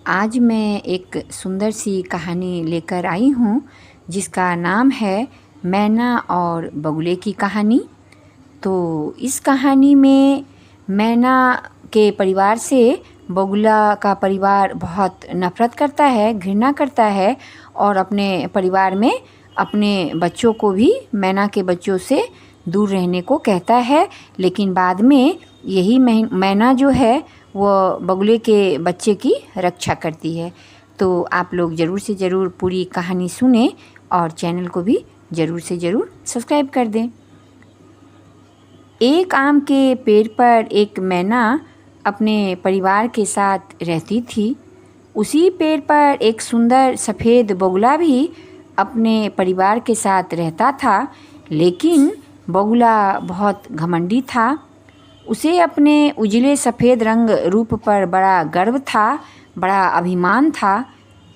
आज मैं एक सुंदर सी कहानी लेकर आई हूँ जिसका नाम है मैना और बगुले की कहानी। तो इस कहानी में मैना के परिवार से बगुला का परिवार बहुत नफ़रत करता है, घृणा करता है और अपने परिवार में अपने बच्चों को भी मैना के बच्चों से दूर रहने को कहता है। लेकिन बाद में यही मैना जो है वो बगुले के बच्चे की रक्षा करती है। तो आप लोग ज़रूर से ज़रूर पूरी कहानी सुने और चैनल को भी ज़रूर से ज़रूर सब्सक्राइब कर दें। एक आम के पेड़ पर एक मैना अपने परिवार के साथ रहती थी। उसी पेड़ पर एक सुंदर सफ़ेद बगुला भी अपने परिवार के साथ रहता था। लेकिन बगुला बहुत घमंडी था। उसे अपने उजले सफ़ेद रंग रूप पर बड़ा गर्व था, बड़ा अभिमान था।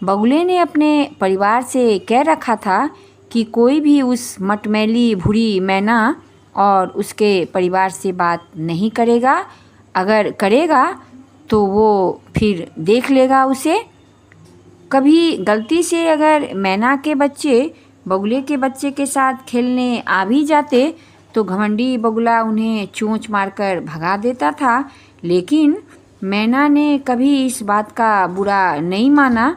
बगुले ने अपने परिवार से कह रखा था कि कोई भी उस मटमैली भूरी मैना और उसके परिवार से बात नहीं करेगा। अगर करेगा तो वो फिर देख लेगा उसे। कभी गलती से अगर मैना के बच्चे बगुले के बच्चे के साथ खेलने आ भी जाते तो घमंडी बगुला उन्हें चोंच मारकर भगा देता था। लेकिन मैना ने कभी इस बात का बुरा नहीं माना।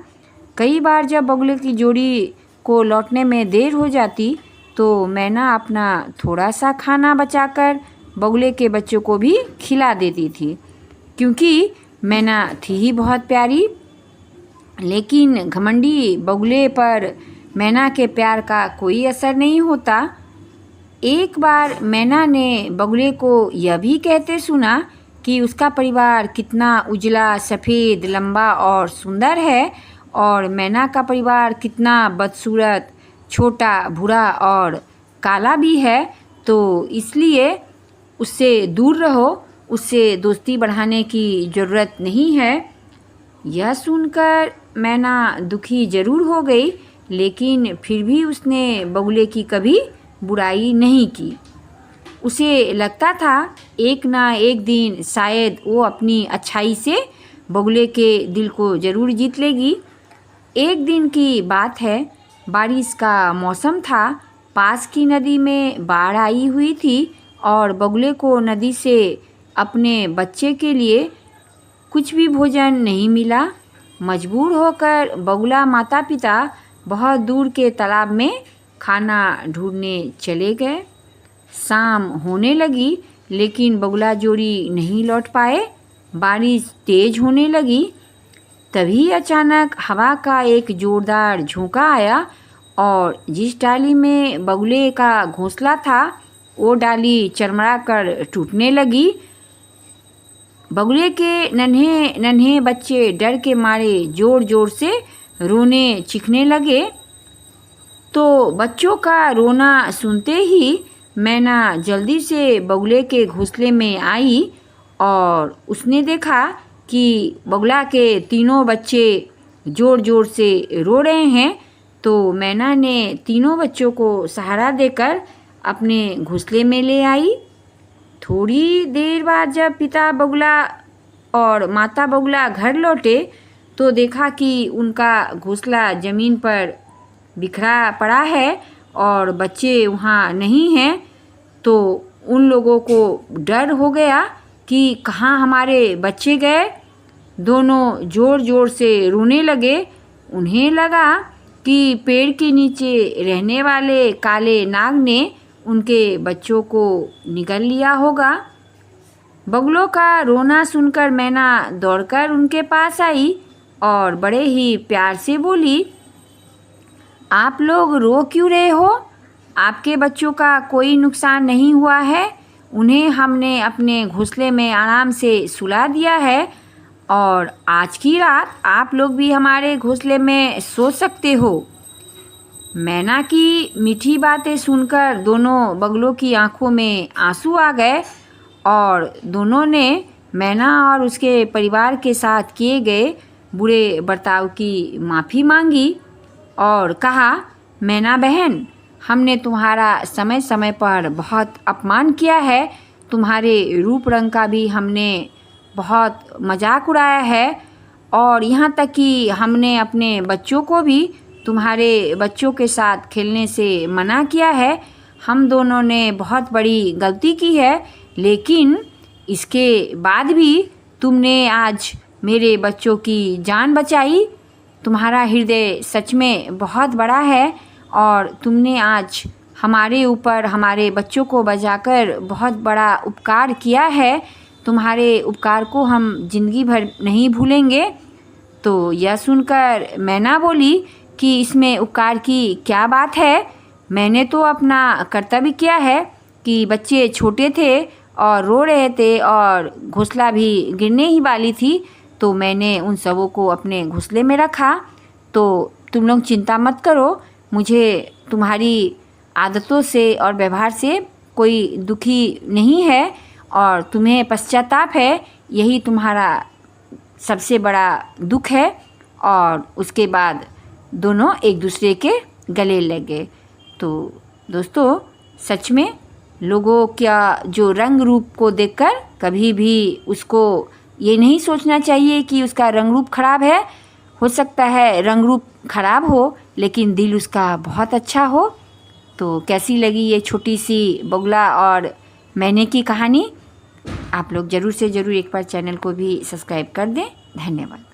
कई बार जब बगुले की जोड़ी को लौटने में देर हो जाती तो मैना अपना थोड़ा सा खाना बचाकर बगुले के बच्चों को भी खिला देती थी, क्योंकि मैना थी ही बहुत प्यारी। लेकिन घमंडी बगुले पर मैना के प्यार का कोई असर नहीं होता। एक बार मैना ने बगुले को यह भी कहते सुना कि उसका परिवार कितना उजला, सफ़ेद, लंबा और सुंदर है और मैना का परिवार कितना बदसूरत, छोटा, भूरा और काला भी है। तो इसलिए उससे दूर रहो, उससे दोस्ती बढ़ाने की ज़रूरत नहीं है। यह सुनकर मैना दुखी ज़रूर हो गई, लेकिन फिर भी उसने बगुले की कभी बुराई नहीं की। उसे लगता था एक ना एक दिन शायद वो अपनी अच्छाई से बगुले के दिल को ज़रूर जीत लेगी। एक दिन की बात है, बारिश का मौसम था। पास की नदी में बाढ़ आई हुई थी और बगुले को नदी से अपने बच्चे के लिए कुछ भी भोजन नहीं मिला। मजबूर होकर बगुला माता पिता बहुत दूर के तालाब में खाना ढूंढने चले गए। शाम होने लगी लेकिन बगुला जोड़ी नहीं लौट पाए। बारिश तेज होने लगी। तभी अचानक हवा का एक जोरदार झोंका आया और जिस डाली में बगुले का घोंसला था वो डाली चरमरा कर टूटने लगी। बगुले के नन्हे नन्हे बच्चे डर के मारे जोर जोर से रोने चीखने लगे। तो बच्चों का रोना सुनते ही मैना जल्दी से बगुले के घोंसले में आई और उसने देखा कि बगुला के तीनों बच्चे जोर जोर से रो रहे हैं। तो मैना ने तीनों बच्चों को सहारा देकर अपने घोंसले में ले आई। थोड़ी देर बाद जब पिता बगुला और माता बगुला घर लौटे तो देखा कि उनका घोंसला ज़मीन पर बिखरा पड़ा है और बच्चे वहाँ नहीं हैं। तो उन लोगों को डर हो गया कि कहाँ हमारे बच्चे गए। दोनों ज़ोर ज़ोर से रोने लगे। उन्हें लगा कि पेड़ के नीचे रहने वाले काले नाग ने उनके बच्चों को निगल लिया होगा। बगुलों का रोना सुनकर मैना दौड़कर उनके पास आई और बड़े ही प्यार से बोली, आप लोग रो क्यों रहे हो? आपके बच्चों का कोई नुकसान नहीं हुआ है। उन्हें हमने अपने घोंसले में आराम से सुला दिया है और आज की रात आप लोग भी हमारे घोंसले में सो सकते हो। मैना की मीठी बातें सुनकर दोनों बगुलों की आंखों में आंसू आ गए और दोनों ने मैना और उसके परिवार के साथ किए गए बुरे बर्ताव की माफ़ी मांगी और कहा, मैना बहन, हमने तुम्हारा समय समय पर बहुत अपमान किया है। तुम्हारे रूप रंग का भी हमने बहुत मजाक उड़ाया है और यहाँ तक कि हमने अपने बच्चों को भी तुम्हारे बच्चों के साथ खेलने से मना किया है। हम दोनों ने बहुत बड़ी गलती की है, लेकिन इसके बाद भी तुमने आज मेरे बच्चों की जान बचाई। तुम्हारा हृदय सच में बहुत बड़ा है और तुमने आज हमारे ऊपर, हमारे बच्चों को बचाकर बहुत बड़ा उपकार किया है। तुम्हारे उपकार को हम ज़िंदगी भर नहीं भूलेंगे। तो यह सुनकर मैना बोली कि इसमें उपकार की क्या बात है। मैंने तो अपना कर्तव्य किया है कि बच्चे छोटे थे और रो रहे थे और घोंसला भी गिरने ही वाली थी, तो मैंने उन सबों को अपने घोंसले में रखा। तो तुम लोग चिंता मत करो, मुझे तुम्हारी आदतों से और व्यवहार से कोई दुखी नहीं है और तुम्हें पश्चाताप है, यही तुम्हारा सबसे बड़ा दुख है। और उसके बाद दोनों एक दूसरे के गले लगे। तो दोस्तों, सच में लोगों का जो रंग रूप को देखकर कभी भी उसको ये नहीं सोचना चाहिए कि उसका रंग रूप खराब है। हो सकता है रंग रूप खराब हो, लेकिन दिल उसका बहुत अच्छा हो। तो कैसी लगी ये छोटी सी बगुला और मैने की कहानी? आप लोग ज़रूर से ज़रूर एक बार चैनल को भी सब्सक्राइब कर दें। धन्यवाद।